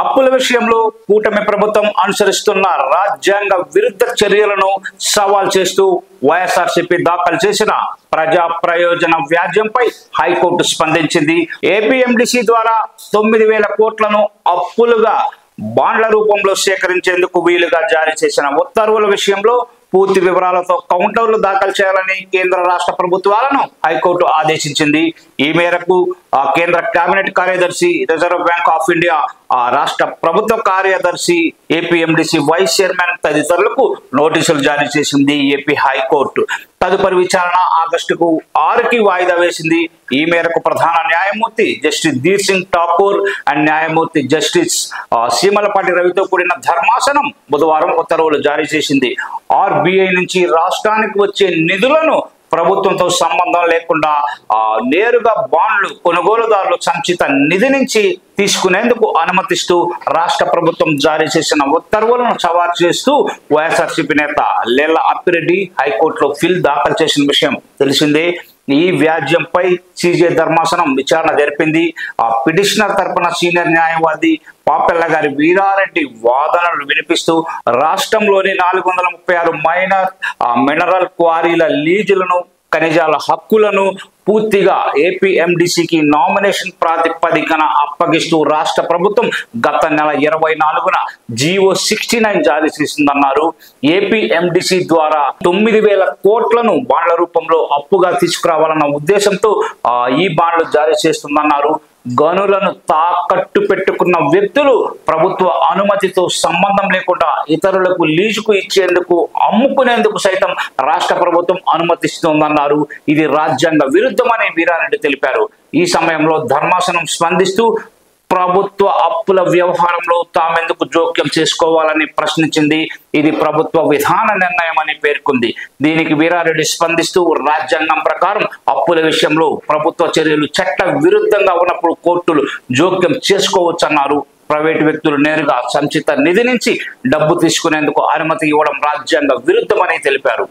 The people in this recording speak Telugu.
అప్పుల విషయంలో కూటమి ప్రభుత్వం అనుసరిస్తున్న రాజ్యాంగ విరుద్ధ చర్యలను సవాల్ చేస్తూ వైఎస్ఆర్సీపీ దాఖలు చేసిన ప్రజా ప్రయోజన వ్యాజ్యంపై హైకోర్టు స్పందించింది. ఏపీఎండిసి ద్వారా 9,000 కోట్లను అప్పులుగా బాండ్ల రూపంలో సేకరించేందుకు వీలుగా జారీ చేసిన ఉత్తర్వుల విషయంలో పూర్తి వివరాలతో కౌంటర్లు దాఖలు చేయాలని కేంద్ర రాష్ట్ర ప్రభుత్వాలను హైకోర్టు ఆదేశించింది. ఈ మేరకు కేంద్ర కేబినెట్ కార్యదర్శి, రిజర్వ్ బ్యాంక్ ఆఫ్ ఇండియా రాష్ట్ర ప్రభుత్వ కార్యదర్శి, ఏపీఎండిసి వైస్ చైర్మన్ తదితరులకు నోటీసులు జారీ చేసింది ఏపీ హైకోర్టు. తదుపరి విచారణ ఆగస్టుకు 6కి వాయిదా వేసింది. ఈ మేరకు ప్రధాన న్యాయమూర్తి జస్టిస్ ధీర్ సింగ్ ఠాకూర్ అండ్ న్యాయమూర్తి జస్టిస్ సీమలపాటి రవితో కూడిన ధర్మాసనం బుధవారం ఉత్తర్వులు జారీ చేసింది. ఆర్బీఐ నుంచి రాష్ట్రానికి వచ్చే నిధులను ప్రభుత్వంతో సంబంధం లేకుండా నేరుగా బాండ్లు కొనుగోలుదారులు సంచిత నిధి నుంచి తీసుకునేందుకు అనుమతిస్తూ రాష్ట్ర ప్రభుత్వం జారీ చేసిన ఉత్తర్వులను సవాల్ చేస్తూ వైఎస్ఆర్సీపీ నేత లేళ్ల అప్పిరెడ్డి హైకోర్టులో పిల్ దాఖలు చేసిన విషయం తెలిసిందే. ఈ వ్యాజ్యంపై సీజే ధర్మాసనం విచారణ జరిపింది. పిటిషనర్ తరపున సీనియర్ న్యాయవాది పాపెల్ల గారి వీరారెడ్డి వాదనలు వినిపిస్తూ రాష్ట్రంలోని 436 మైనర్ మినరల్ క్వారీల లీజులను, ఖనిజాల హక్కులను పూర్తిగా ఏపీఎండిసికి నామినేషన్ ప్రాతిపదికన అప్పగిస్తూ రాష్ట్ర ప్రభుత్వం గత నెల 24న జీవో 69 జారీ చేసిందన్నారు. ఏపీఎండిసి ద్వారా 9,000 కోట్లను బాండ్ల రూపంలో అప్పుగా తీసుకురావాలన్న ఉద్దేశంతో ఈ బాండ్లు జారీ చేస్తుందన్నారు. గనులను తాకట్టు పెట్టుకున్న వ్యక్తులు ప్రభుత్వ అనుమతితో సంబంధం లేకుండా ఇతరులకు లీజుకు ఇచ్చేందుకు, అమ్ముకునేందుకు సైతం రాష్ట్ర ప్రభుత్వం అనుమతిస్తుందన్నారు. ఇది రాజ్యాంగ విరుద్ధమని వీరారెడ్డి తెలిపారు. ఈ సమయంలో ధర్మాసనం స్పందిస్తూ ప్రభుత్వ అప్పుల వ్యవహారంలో తామెందుకు జోక్యం చేసుకోవాలని ప్రశ్నించింది. ఇది ప్రభుత్వ విధాన నిర్ణయం అని పేర్కొంది. దీనికి వీరారెడ్డి స్పందిస్తూ రాజ్యాంగం ప్రకారం అప్పుల విషయంలో ప్రభుత్వ చర్యలు చట్ట విరుద్ధంగా ఉన్నప్పుడు కోర్టులు జోక్యం చేసుకోవచ్చన్నారు. ప్రైవేటు వ్యక్తులు నేరుగా సంచిత నిధి నుంచి డబ్బు తీసుకునేందుకు అనుమతి ఇవ్వడం రాజ్యాంగ విరుద్ధమని తెలిపారు.